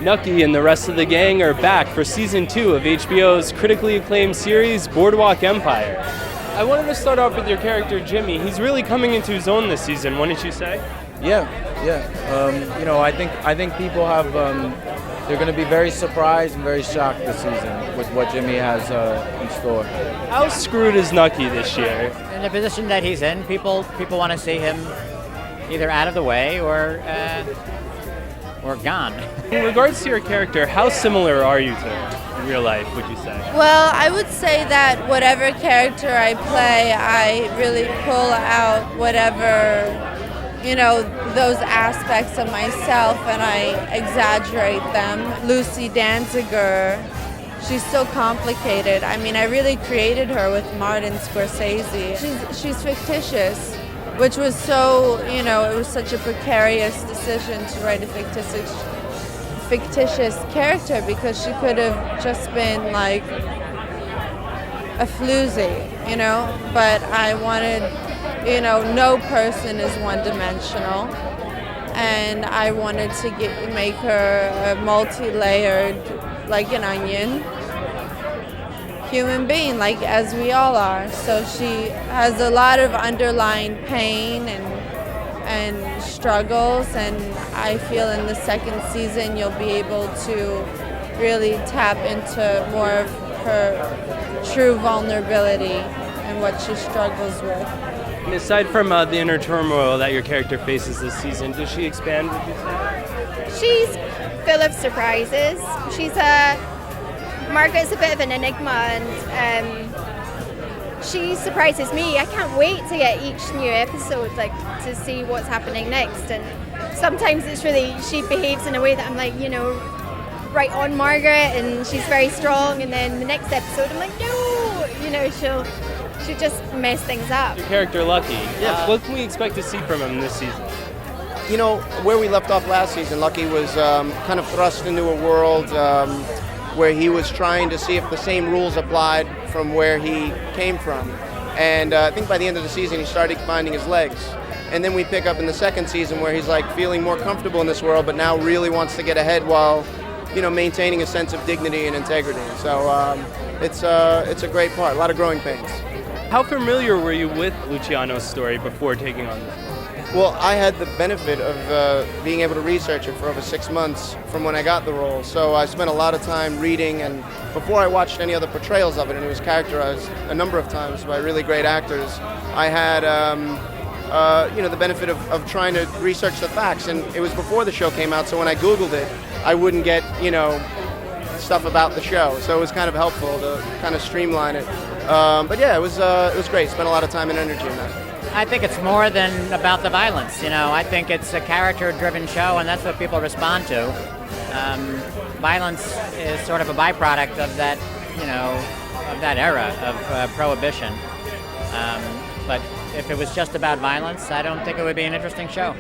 Nucky and the rest of the gang are back for season 2 of HBO's critically acclaimed series, Boardwalk Empire. I wanted to start off with your character, Jimmy. He's really coming into his own this season, wouldn't you say? Yeah. I think people have they're going to be very surprised and very shocked this season with what Jimmy has in store. How screwed is Nucky this year? In the position that he's in, people want to see him either out of the way or gone. In regards to your character, how similar are you to her in real life, would you say? Well, I would say that whatever character I play, I really pull out whatever, those aspects of myself and I exaggerate them. Lucy Danziger, she's so complicated. I mean, I really created her with Martin Scorsese. She's fictitious, which was so, it was such a precarious decision to write a fictitious character because she could have just been like a floozy, but I wanted, no person is one-dimensional, and I wanted to make her a multi-layered, like an onion, human being, like as we all are. So she has a lot of underlying pain and struggles, and I feel in the second season you'll be able to really tap into more of her true vulnerability and what she struggles with. And aside from the inner turmoil that your character faces this season, does she expand, would you say? She's full of surprises. Margaret's a bit of an enigma, and she surprises me. I can't wait to get each new episode, to see what's happening next. And sometimes she behaves in a way that I'm like, right on Margaret, and she's very strong. And then the next episode, I'm like, no, she'll just mess things up. Your character, Lucky. Yes. What can we expect to see from him this season? Where we left off last season, Lucky was kind of thrust into a world where he was trying to see if the same rules applied from where he came from. And I think by the end of the season, he started finding his legs. And then we pick up in the second season where he's feeling more comfortable in this world, but now really wants to get ahead while, maintaining a sense of dignity and integrity. So it's a great part, a lot of growing pains. How familiar were you with Luciano's story before taking on this? Well, I had the benefit of being able to research it for over 6 months from when I got the role. So I spent a lot of time reading, and before I watched any other portrayals of it, and it was characterized a number of times by really great actors, I had the benefit of trying to research the facts. And it was before the show came out, so when I Googled it, I wouldn't get, stuff about the show. So it was kind of helpful to kind of streamline it. But yeah, it was great. Spent a lot of time and energy in that. I think it's more than about the violence. I think it's a character-driven show, and that's what people respond to. Violence is sort of a byproduct of that, of that era of prohibition. But if it was just about violence, I don't think it would be an interesting show.